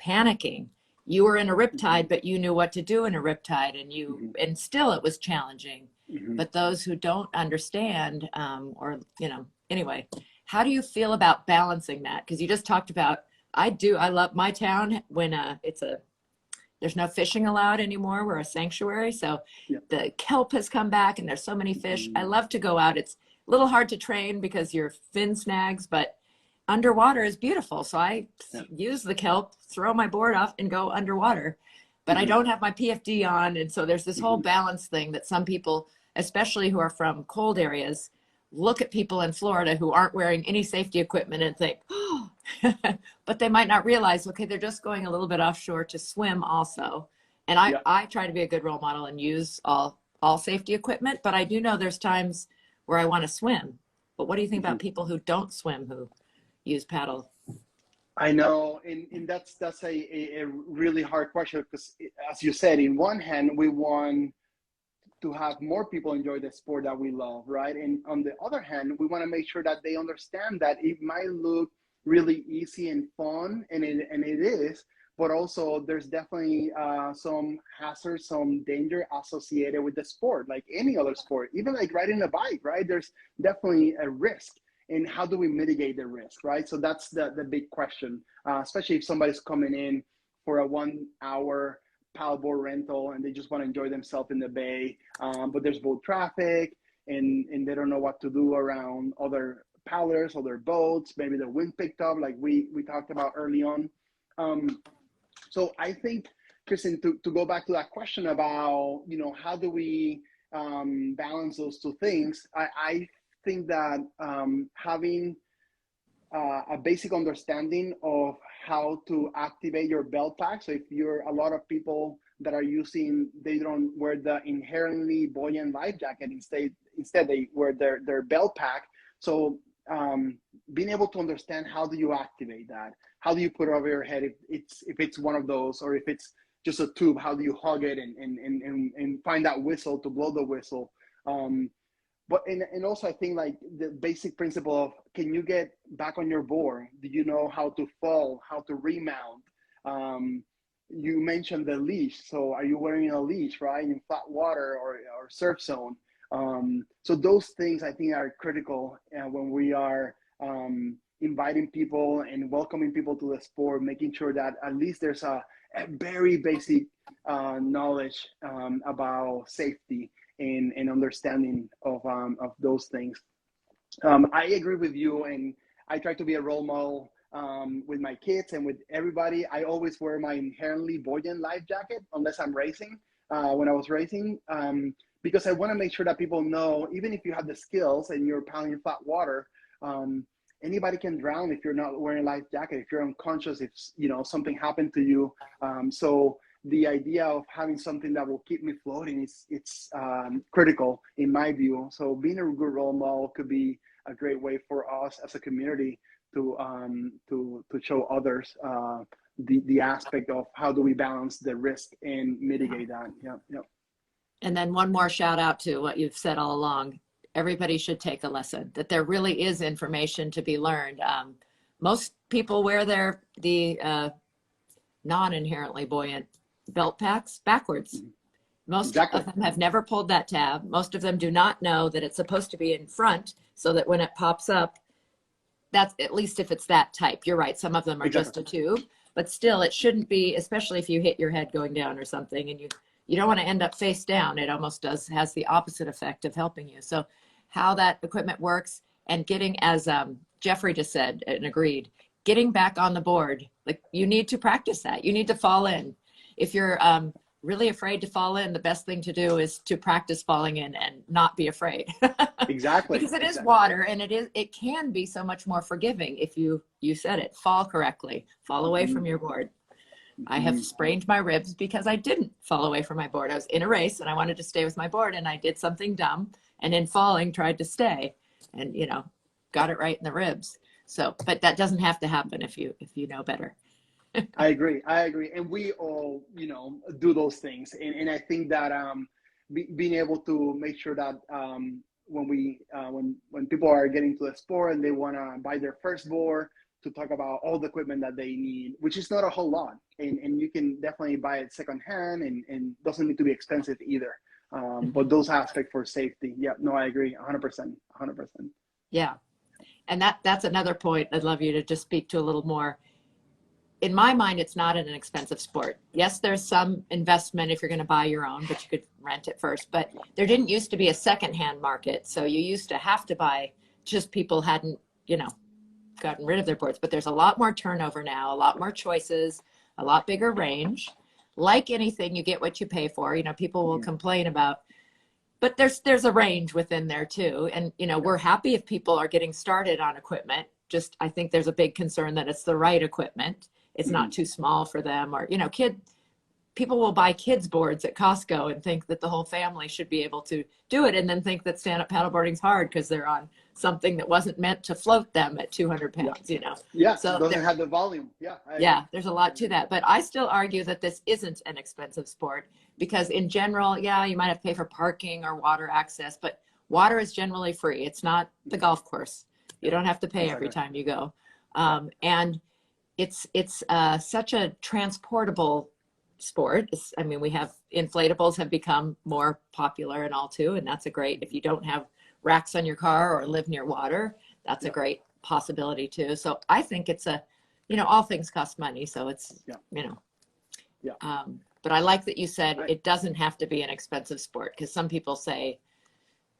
panicking. You were in a riptide, but you knew what to do in a riptide, and still it was challenging. But those who don't understand, anyway, how do you feel about balancing that? Because you just talked about, I love my town when there's no fishing allowed anymore. We're a sanctuary. So yeah. the kelp has come back and there's so many fish. I love to go out. It's a little hard to train because your fin snags, but underwater is beautiful. So I Yeah. use the kelp, throw my board off and go underwater, but I don't have my PFD on. And so there's this whole balance thing that some people, especially who are from cold areas, look at people in Florida who aren't wearing any safety equipment and think, oh, but they might not realize, okay, they're just going a little bit offshore to swim also. And Yeah. I try to be a good role model and use all safety equipment, but I do know there's times where I want to swim. But what do you think about people who don't swim, who use paddle? I know, and that's a really hard question because, as you said, in one hand, we want to have more people enjoy the sport that we love, right? And on the other hand, we want to make sure that they understand that it might look really easy and fun, and it is, but also there's definitely some hazards, some danger associated with the sport, like any other sport, even like riding a bike, right? There's definitely a risk. And how do we mitigate the risk, right? So that's the big question, especially if somebody's coming in for a 1 hour paddleboard rental and they just want to enjoy themselves in the bay, but there's boat traffic and they don't know what to do around other paddlers, other boats. Maybe the wind picked up, like we talked about early on. So I think, Kristen, to go back to that question about, how do we balance those two things? I think that having a basic understanding of how to activate your belt pack. So if you're a lot of people that are using, they don't wear the inherently buoyant life jacket. Instead they wear their belt pack. So being able to understand, how do you activate that? How do you put it over your head if it's one of those, or if it's just a tube, how do you hug it and find that whistle to blow the whistle? But and also I think like the basic principle of, can you get back on your board? Do you know how to fall, how to remount? You mentioned the leash. So are you wearing a leash, right? In flat water or surf zone. So those things I think are critical when we are inviting people and welcoming people to the sport, making sure that at least there's a very basic knowledge about safety and understanding of those things. I agree with you, and I try to be a role model with my kids and with everybody. I always wear my inherently buoyant life jacket unless I'm racing. When I was racing, because I want to make sure that people know, even if you have the skills and you're pounding flat water, anybody can drown if you're not wearing a life jacket. If you're unconscious, if something happened to you, so the idea of having something that will keep me floating it's critical in my view. So being a good role model could be a great way for us as a community to show others the aspect of how do we balance the risk and mitigate that. Yeah. And then one more shout out to what you've said all along. Everybody should take a lesson, that there really is information to be learned. Most people wear the non-inherently buoyant belt packs backwards. Most of them have never pulled that tab. Most of them do not know that it's supposed to be in front, so that when it pops up, that's, at least if it's that type. You're right, some of them are just a tube, but still it shouldn't be, especially if you hit your head going down or something, and you don't want to end up face down. It almost has the opposite effect of helping you. So how that equipment works, and getting, as Jeffrey just said and agreed, getting back on the board, like, you need to practice that. You need to fall in. If you're really afraid to fall in, the best thing to do is to practice falling in and not be afraid. Exactly. Because it is water, and it can be so much more forgiving if you said it, fall correctly, fall away from your board. I have sprained my ribs because I didn't fall away from my board. I was in a race and I wanted to stay with my board, and I did something dumb, and in falling tried to stay, and got it right in the ribs. So, but that doesn't have to happen if you know better. I agree. And we all, do those things. And I think that being able to make sure that when people are getting to the sport and they want to buy their first board, to talk about all the equipment that they need, which is not a whole lot. And you can definitely buy it secondhand, and doesn't need to be expensive either. But those aspects for safety. Yeah, no, I agree 100%. Yeah. And that's another point I'd love you to just speak to a little more. In my mind, it's not an expensive sport. Yes, there's some investment if you're going to buy your own, but you could rent it first. But there didn't used to be a secondhand market. So you used to have to buy, just people hadn't, gotten rid of their boards. But there's a lot more turnover now, a lot more choices, a lot bigger range. Like anything, you get what you pay for. People will complain about, but there's a range within there too. And, we're happy if people are getting started on equipment. Just, I think there's a big concern that it's the right equipment. It's not too small for them, or, people will buy kids boards at Costco and think that the whole family should be able to do it, and then think that stand-up paddleboarding's hard because they're on something that wasn't meant to float them at 200 pounds, Yeah, so it doesn't have the volume. There's a lot to that. But I still argue that this isn't an expensive sport, because in general, you might have to pay for parking or water access, but water is generally free. It's not the golf course. You don't have to pay every time you go. And it's such a transportable sport. We have inflatables have become more popular and all too, and that's a great, if you don't have racks on your car or live near water, that's a great possibility too. So I think it's all things cost money, so it's but I like that you said it doesn't have to be an expensive sport, because some people say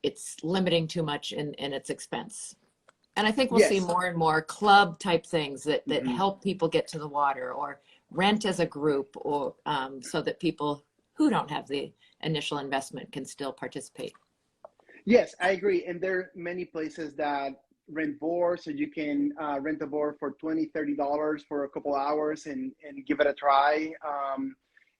it's limiting too much in its expense. And I think we'll see more and more club type things that help people get to the water, or rent as a group, or so that people who don't have the initial investment can still participate. Yes, I agree. And there are many places that rent boards, so you can rent a board for $20, $30 for a couple hours and give it a try.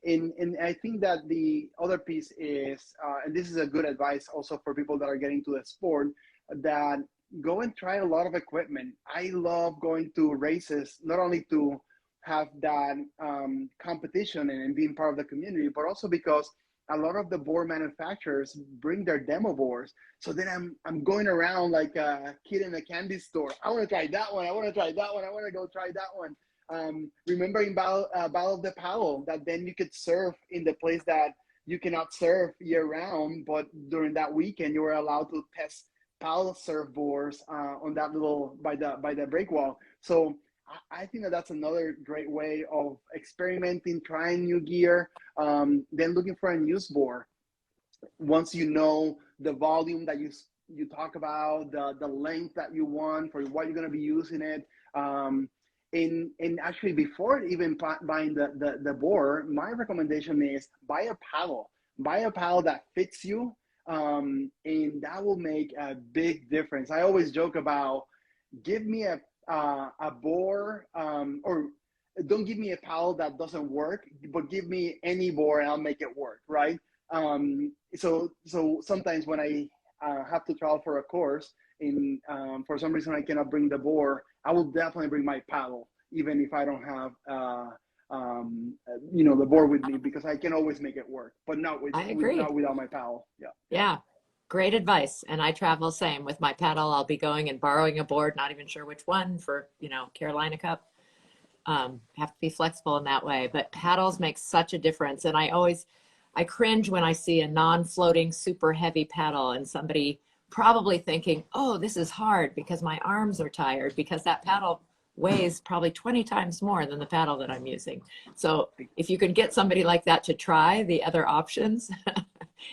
And I think that the other piece is, and this is a good advice also for people that are getting to the sport, that go and try a lot of equipment. I love going to races, not only to have that competition and being part of the community, but also because a lot of the board manufacturers bring their demo boards. So then I'm going around like a kid in a candy store. I want to try that one. I want to try that one. I want to go try that one. Remembering Battle of the Paddle, that then you could surf in the place that you cannot surf year round, but during that weekend you were allowed to test paddle surfboards on that little by the break wall. So I think that that's another great way of experimenting, trying new gear, then looking for a news board. Once you know the volume that you talk about, the length that you want for what you're going to be using it. And actually, before even buying the board, my recommendation is buy a paddle. Buy a paddle that fits you, and that will make a big difference. I always joke about, give me a board, or don't give me a paddle that doesn't work, but give me any board and I'll make it work, right? So sometimes when I have to travel for a course, and for some reason I cannot bring the board, I will definitely bring my paddle, even if I don't have the board with me, because I can always make it work, but not I agree. without my paddle. Yeah. Yeah, great advice. And I travel same with my paddle. I'll be going and borrowing a board, not even sure which one for, Carolina Cup. Have to be flexible in that way. But paddles make such a difference. And I cringe when I see a non-floating super heavy paddle and somebody probably thinking, oh, this is hard because my arms are tired, because that paddle weighs probably 20 times more than the paddle that I'm using. So if you can get somebody like that to try the other options,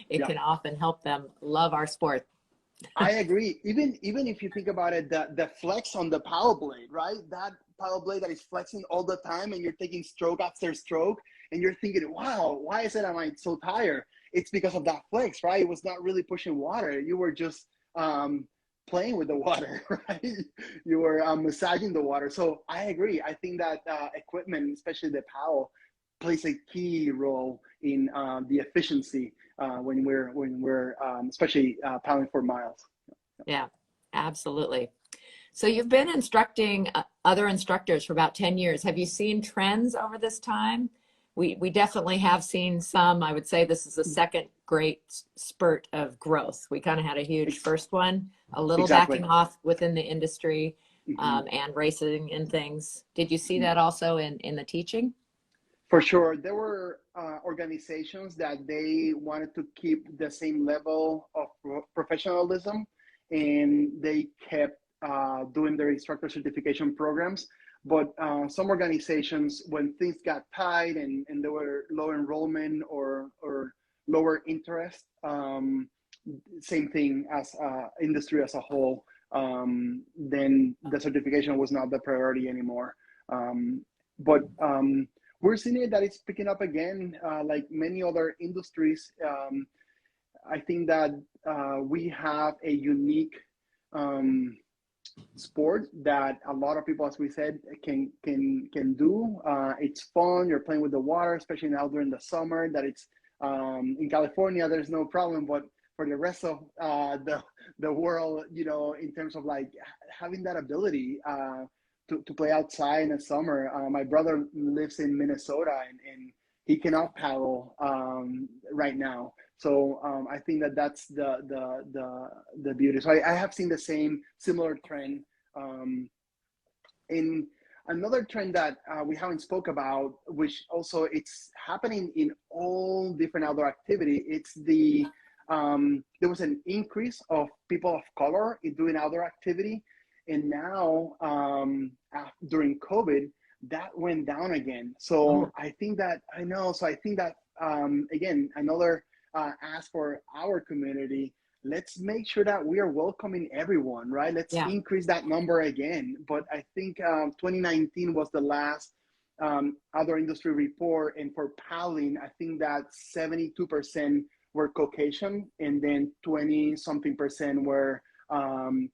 it can often help them love our sport. I agree. Even if you think about it, the flex on the paddle blade, right? That paddle blade that is flexing all the time, and you're taking stroke after stroke, and you're thinking, wow, why is it am I so tired? It's because of that flex, right? It was not really pushing water. You were just playing with the water, right? You were massaging the water. So I agree. I think that equipment, especially the paddle, plays a key role in the efficiency when we're especially paddling for miles. Yeah, absolutely. So you've been instructing other instructors for about 10 years. Have you seen trends over this time? We definitely have seen some. I would say this is the second great spurt of growth. We kind of had a huge first one, a little backing off within the industry, and racing and things. Did you see that also in the teaching? For sure. There were organizations that they wanted to keep the same level of professionalism, and they kept doing their instructor certification programs. But some organizations, when things got tight and there were low enrollment or lower interest, same thing as industry as a whole, then the certification was not the priority anymore. But we're seeing it that it's picking up again, like many other industries. I think that we have a unique sport that a lot of people, as we said, can do. It's fun. You're playing with the water, especially now during the summer. That it's in California, there's no problem, but for the rest of the world, in terms of like having that ability to play outside in the summer. My brother lives in Minnesota, and he cannot paddle right now. So I think that that's the beauty. So I have seen the similar trend. In another trend that we haven't spoke about, which also it's happening in all different outdoor activity, it's there was an increase of people of color in doing outdoor activity. And now during COVID, that went down again. So I think that again, another ask for our community, let's make sure that we are welcoming everyone, right? Let's increase that number again. But I think 2019 was the last outdoor industry report, and for paddling, I think that 72% were Caucasian, and then 20 something percent were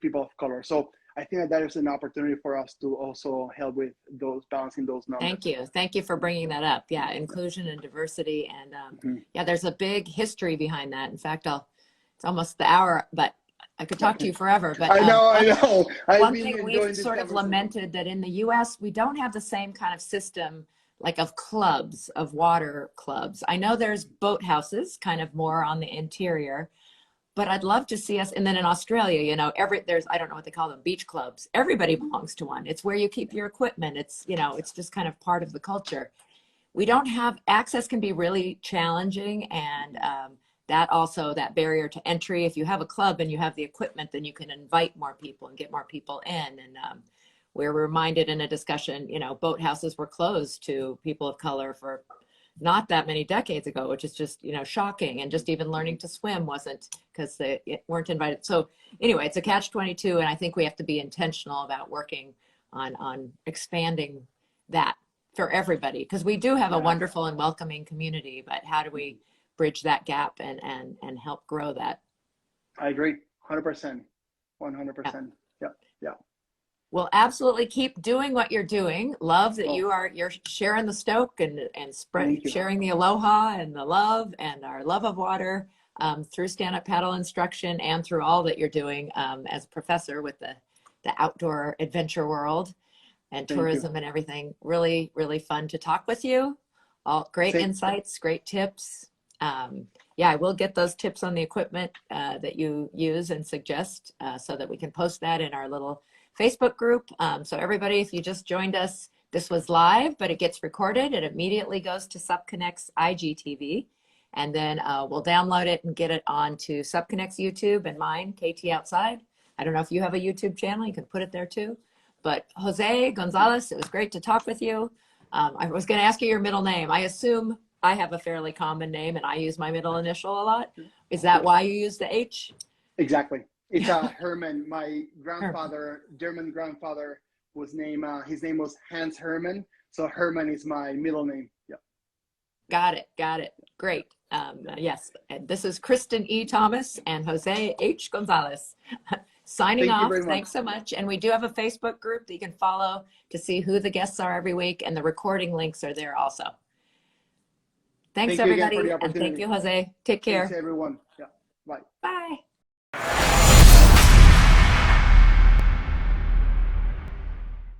people of color. So I think that is an opportunity for us to also help with those balancing those numbers. Thank you. Thank you for bringing that up. Yeah, inclusion and diversity. And yeah, there's a big history behind that. In fact, it's almost the hour, but I could talk to you forever. But I know. One thing we've sort of lamented that in the US, we don't have the same kind of system like of clubs, of water clubs. I know there's boathouses kind of more on the interior, but I'd love to see us. And then in Australia, you know, there's, I don't know what they call them, beach clubs. Everybody belongs to one. It's where you keep your equipment. It's, you know, it's just kind of part of the culture. We don't have access, can be really challenging. And that barrier to entry, if you have a club and you have the equipment, then you can invite more people and get more people in. And we're reminded in a discussion, you know, boathouses were closed to people of color for not that many decades ago, which is just, you know, shocking. And just even learning to swim wasn't, because they weren't invited. So anyway, it's a catch-22, and I think we have to be intentional about working on expanding that for everybody, because we do have a wonderful and welcoming community, but how do we bridge that gap and help grow that? I agree, 100%, 100%. Yeah. Well, absolutely keep doing what you're doing. Love that you're sharing the stoke and sharing the aloha and the love and our love of water through stand-up paddle instruction and through all that you're doing as a professor with the outdoor adventure world and tourism and everything. Really, really fun to talk with you. All great insights, great tips. Yeah, I will get those tips on the equipment that you use and suggest so that we can post that in our little Facebook group. So everybody, if you just joined us, this was live, but it gets recorded. It immediately goes to Supconnect's IGTV, and then we'll download it and get it onto Supconnect's YouTube and mine, KT Outside. I don't know if you have a YouTube channel, you can put it there too. But Jose Gonzalez, it was great to talk with you. I was going to ask you your middle name. I assume I have a fairly common name and I use my middle initial a lot. Is that why you use the H? Exactly. It's Herman. My grandfather, German grandfather, was named, his name was Hans Herman. So Herman is my middle name. Yeah. Got it. Great. Yes. This is Kristen E. Thomas and Jose H. Gonzalez signing off. Thanks so much. And we do have a Facebook group that you can follow to see who the guests are every week. And the recording links are there also. Thanks everybody. And thank you, Jose. Take care. Thanks everyone. Yeah. Bye. Bye.